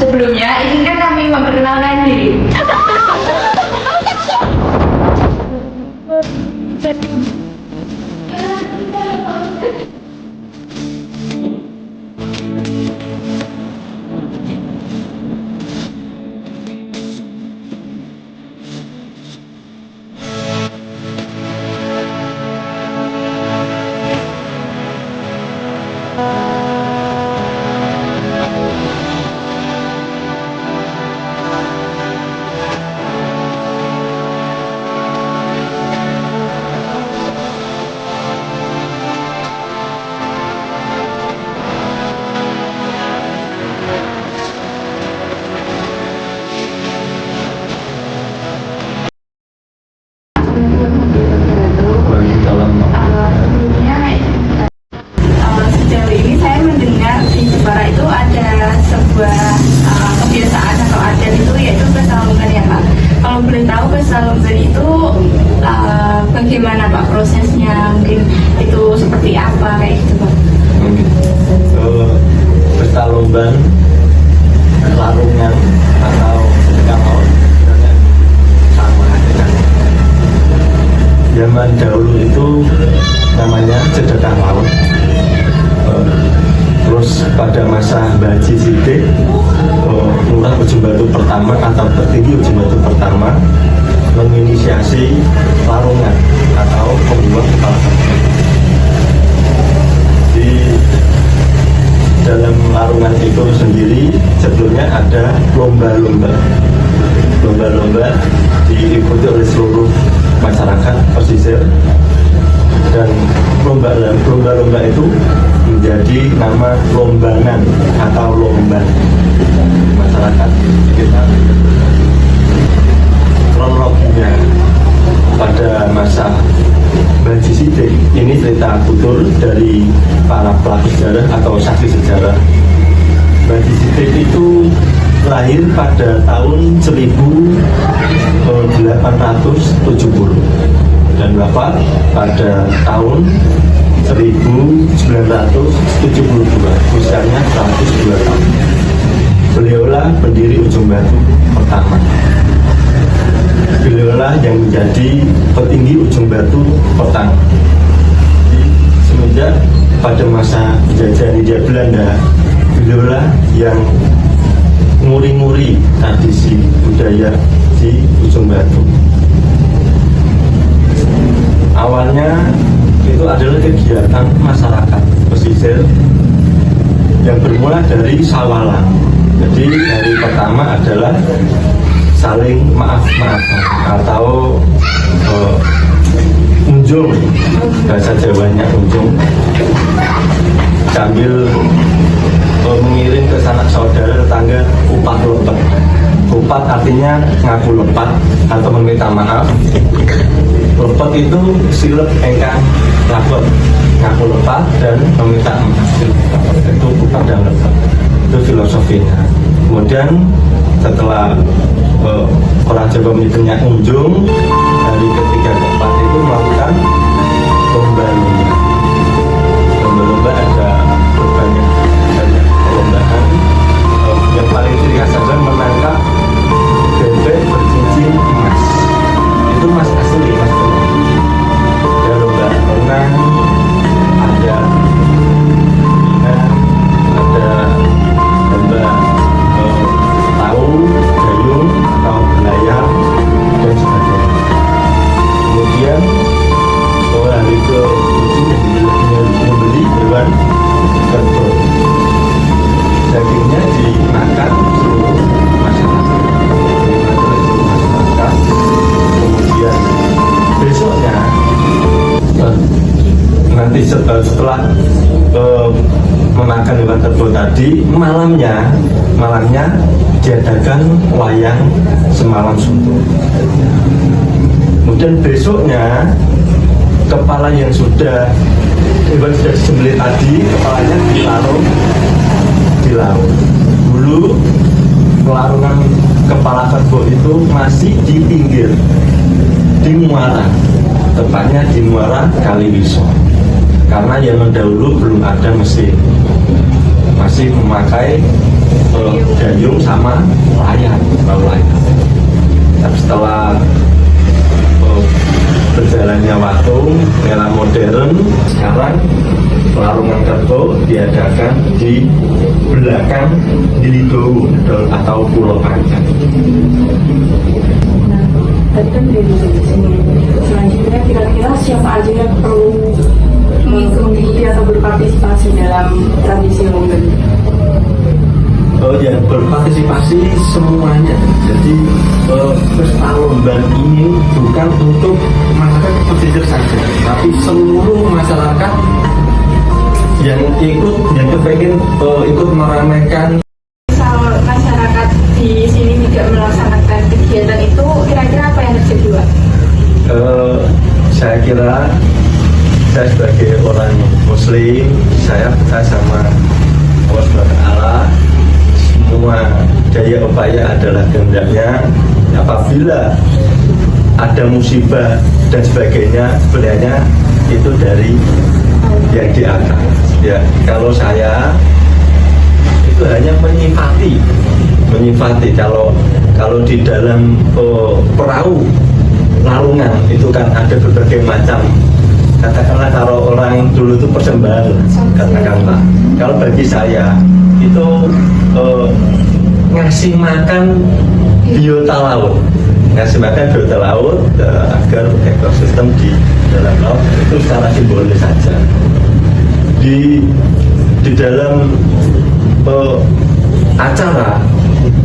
Sebelumnya, izinkan kami memperkenalkan diri. Sejauh ini saya mendengar di Jepara itu ada sebuah kebiasaan atau adat itu yaitu pesalungan ya Pak. Kalau boleh tahu pesalungan itu bagaimana Pak prosesnya, mungkin itu seperti apa kayak gitu Pak? Pesta lomban, larungan atau sedekah maut sebenarnya sama dengan zaman dahulu itu namanya sedekah maut. Terus pada masa Mbah Haji Sidik, Lurah Ujung Batu pertama atau petinggi Ujung Batu pertama menginisiasi larungan atau pembuat kepala sapi. Di dalam larungan itu sendiri sebelumnya ada lomba-lomba diikuti oleh seluruh masyarakat pesisir, dan lomba-lomba itu menjadi nama lombanan atau lomban masyarakat sekitar. Kronologinya pada masa Mbah Haji Sidik, ini cerita tutur dari para pelaku sejarah atau saksi sejarah. Mbah Haji Sidik itu lahir pada tahun 1870 dan wafat pada tahun 1972, usianya 102 tahun. Beliaulah pendiri Ujung Batu pertama. Beliaulah yang menjadi petinggi Ujung Batu pertama. Semenjak pada masa penjajahan Hindia Belanda, beliaulah yang nguri-nguri tradisi budaya di Ujung Batu. Awalnya itu adalah kegiatan masyarakat pesisir yang bermula dari sawalan. Jadi hari pertama adalah saling maaf-maafan atau unjung, bahasa Jawanya unjung, sambil mengirim ke sanak saudara tetangga upat lepet. Upat artinya ngaku lepat atau meminta maaf. Lepet itu silep engkang lapet, ngaku lepat dan meminta maaf. Itu upat dan lepet. Itu filosofinya. Kemudian setelah orang Jawa menyebutnya unjung, hari ketiga keempat itu melakukan lomba-lomba. Lomba-lomba ada banyak perlombaan. Yang paling ciri khas adalah menangkap bebek bercincin emas. Itu emas asli, emas benar. Ada lomba renang, ada lomba tahu, dayung atau belayar dan sebagainya. Kemudian hari ke-7 membeli hewan kerbau. Dagingnya dimakan seluruh masyarakat. Kemudian besoknya nanti setelah memakan hewan kerbau tadi, malamnya diadakan wayang semalam suntuk. Kemudian besoknya kepala yang sudah hewan sudah disembelih tadi, kepalanya dilarung. Dulu pelarungan kepala kerbau itu masih di pinggir, di muara, tepatnya di muara Kaliwiso. Karena zaman dahulu belum ada mesin, masih masih memakai dayung sama layar, perahu layar. Tapi setelah berjalannya waktu, era modern, sekarang larungan kerbau diadakan di belakang Gilidowo atau Pulau Panjang. Nah, tadi kan dari sini. Selanjutnya kira-kira siapa aja yang perlu mengikuti atau berpartisipasi dalam tradisi Lomben? Yang berpartisipasi semuanya. Jadi pesta Lomben ini bukan untuk masyarakat pesisir saja, tapi seluruh masyarakat yang pengen ikut meramaikan. Misal masyarakat di sini tidak melaksanakan kegiatan itu, kira-kira apa yang terjadi, Pak? Saya kira saya sebagai orang Muslim, saya percaya sama Allah Subhanahu wa Ta'ala. Semua daya upaya adalah kehendaknya. Apabila ada musibah dan sebagainya, sebenarnya itu dari yang di atas. Ya, kalau saya itu hanya menyifati kalau di dalam perahu larungan itu kan ada berbagai macam, katakanlah kalau orang dulu itu persembahan, katakanlah. Kalau bagi saya itu ngasih makan biota laut, agar ekosistem di dalam laut itu secara simbolis saja. Di dalam acara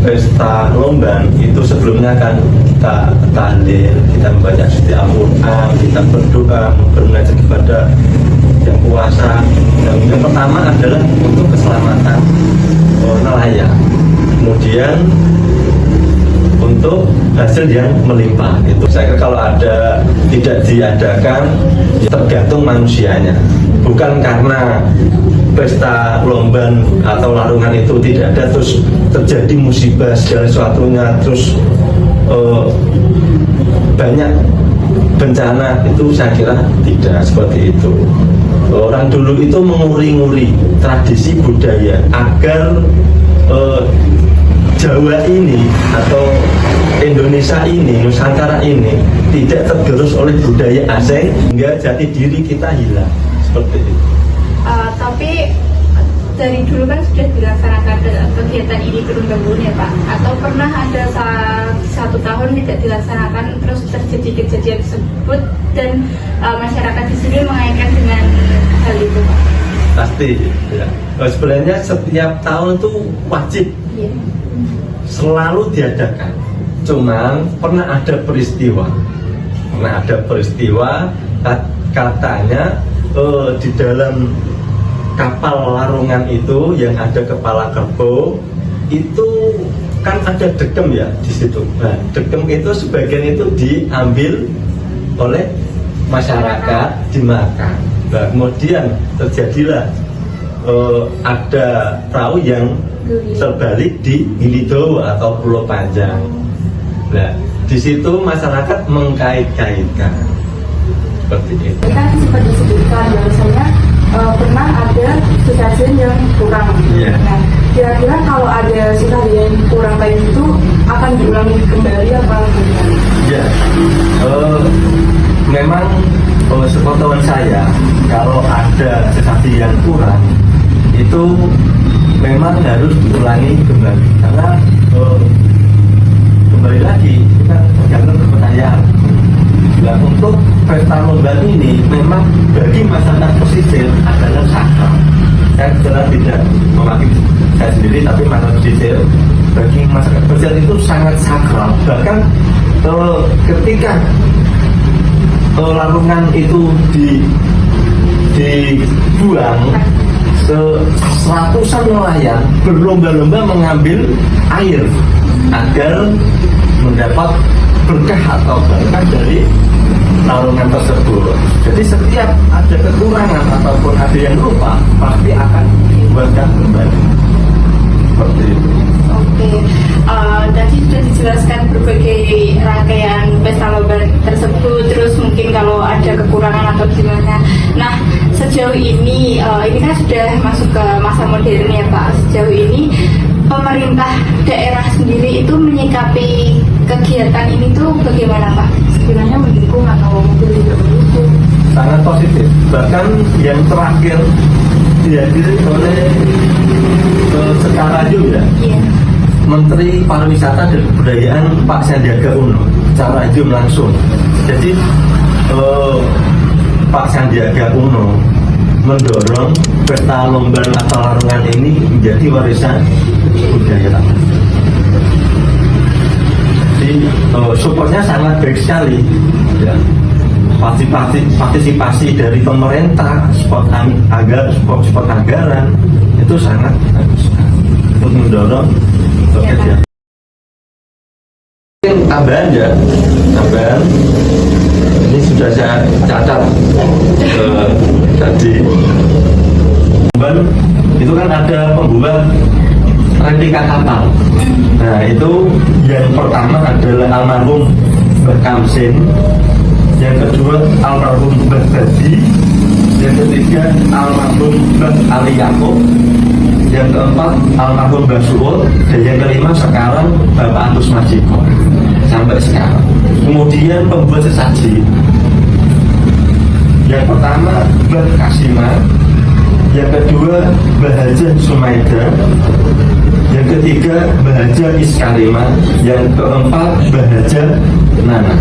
pesta Lomben itu sebelumnya kan kita tahlil, kita membaca suci Al-Quran, kita berdoa, bermunajat kepada yang kuasa. Dan yang pertama adalah untuk keselamatan nelayan, kemudian untuk hasil yang melimpah. Itu saya kira kalau ada tidak diadakan tergantung manusianya, bukan karena pesta Lomben atau larungan itu tidak ada terus terjadi musibah segala sesuatunya, terus banyak bencana, itu saya kira tidak seperti itu. Orang dulu itu menguri-nguri tradisi budaya agar Jawa ini atau Indonesia ini, Nusantara ini tidak tergerus oleh budaya asing hingga jati diri kita hilang seperti itu. Tapi dari dulu kan sudah dilaksanakan kegiatan ini turun-temurun ya Pak? Atau pernah ada satu tahun tidak dilaksanakan terus terjadi kejadian tersebut dan masyarakat di sini mengaitkan dengan hal itu Pak? Pasti ya. Sebenarnya setiap tahun itu wajib selalu diadakan. Cuman pernah ada peristiwa katanya di dalam kapal larungan itu yang ada kepala kerbau itu kan ada degem ya di situ. Nah, degem itu sebagian itu diambil oleh masyarakat dimakan. Nah, kemudian terjadilah ada perahu yang terbalik di Gilidowo atau Pulau Panjang. Nah, di situ masyarakat mengkait-kaitkan seperti itu. Kan sempat disebutkan bahwasanya pernah ada sesajen yang kurang. Yeah. Nah, kira-kira kalau ada sesajen yang kurang kayak itu akan diulangi kembali apa gimana? Ya, memang sepengetahuan saya kalau ada sesaji yang kurang itu memang harus diulangi kembali karena kembali lagi kita tergantung kepercayaan. Nah, untuk pesta Lomben ini memang bagi masyarakat pesisir adalah sakral. Saya sebenarnya tidak mewakili saya sendiri, tapi masyarakat pesisir bagi masyarakat pesisir itu sangat sakral. Bahkan ketika larungan itu dibuang, seratusan nelayan berlomba-lomba mengambil air agar mendapat berkah atau berkah dari larungan tersebut. Jadi setiap ada kekurangan ataupun ada yang lupa pasti akan dibuatkan kembali seperti itu. Oke, tadi sudah dijelaskan berbagai rangkaian pesta Lomben tersebut. Terus mungkin kalau ada kekurangan atau gimana. Nah, sejauh ini kan sudah masuk ke masa modern. modern ya Pak. Sejauh ini pemerintah daerah sendiri itu menyikapi kegiatan ini tuh bagaimana Pak? Sekiranya mendukung atau mungkin tidak mendukung. Sangat positif. Bahkan yang terakhir dihadiri oleh secara ya, Iya. Menteri Pariwisata dan Kebudayaan Pak Sandiaga Uno secara Zoom langsung. Jadi Pak Sandiaga Uno mendorong pesta lomba atau larungan ini menjadi warisan budaya. Jadi supportnya sangat baik sekali. Ya. Partisipasi dari pemerintah, spot anggaran itu sangat bagus untuk mendorong pekerjaan. Tambahan ya, tambahan ini sudah saya catat tadi. Itu kan ada pembuat replika kapal. Nah itu yang pertama adalah almarhum Mbah Kamsin, yang kedua almarhum Mbah Badi, yang ketiga almarhum Mbah Ali Yaakob, yang keempat almarhum Mbah Suul, dan yang kelima sekarang Bapak Agus Majiko sampai sekarang. Kemudian pembuat sesaji, yang pertama Mbah Kasima, yang kedua Mbah Haja Sumaida, yang ketiga Mbah Haja Iskarima, yang keempat Mbah Haja Nana.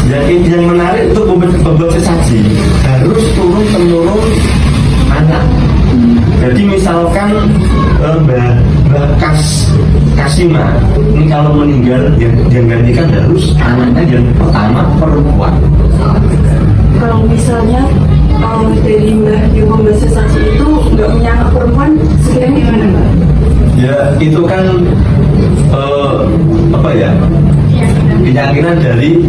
Yang menarik itu pembuat sesaji harus turun temurun anak. Jadi misalkan Mbah Kasima ini kalau meninggal yang gantikan harus anaknya yang pertama perempuan. Kalau misalnya dari Mbah yang membuat sesaji itu nggak punya anak perempuan, sekiranya gimana Mbak? Ya itu kan apa ya, keyakinan dari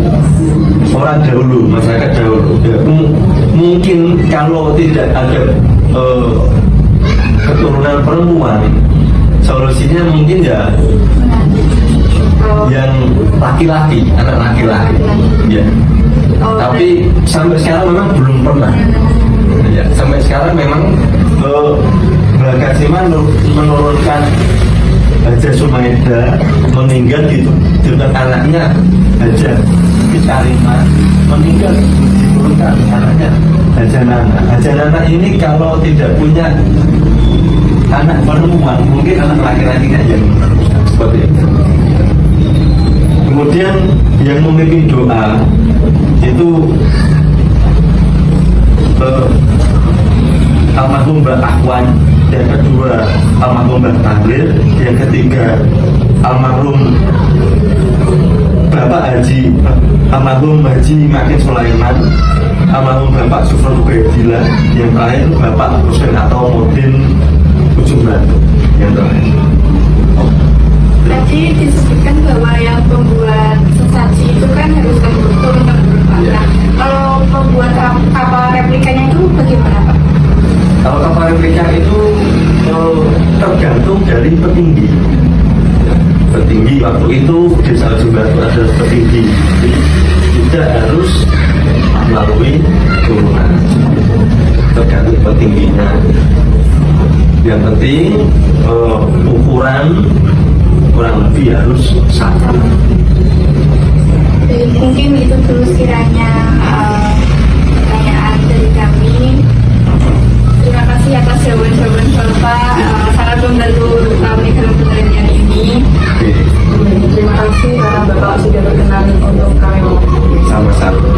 orang dahulu, masyarakat dahulu. Ya, mungkin kalau tidak ada keturunan perempuan, solusinya mungkin ya yang laki-laki, anak laki-laki. Ya. Tapi sampai sekarang memang belum pernah. Ya, sampai sekarang memang Mbak Kasima menurunkan Haja Sumaida meninggal di dekat anaknya Haja Iskarima meninggal diturunkan anaknya Haja Nana. Haja Nana ini kalau tidak punya anak perempuan, mungkin anak laki-lakinya yang meneruskan seperti itu. Kemudian yang memimpin doa itu almarhum Mbak Ahwan, yang kedua almarhum Mbak Tahlil, yang ketiga almarhum Bapak almarhum Haji Makin Sulaiman, almarhum Bapak Sufron Ubaidillah, yang terakhir Bapak Hussein atau Modin Ujung Batu yang terakhir. Tadi disebutkan bahwa yang pembuat sesaji itu kan harus turun temurun Pak. Ya. Nah, kalau pembuat kapal replikanya itu bagaimana Pak? Kalau kapal replika itu tergantung dari petinggi. Petinggi waktu itu desa Ujung Batu ada petinggi, tidak harus melalui turunan, tergantung petingginya. Yang penting ukuran kurang lebih harus sama. Jadi mungkin itu dulu sekiranya pertanyaan dari kami. Terima kasih atas jawaban-jawaban Bapak, sangat membantu kami dalam penelitian ini. Oke. Terima kasih karena Bapak sudah berkenan untuk kami. Sama-sama.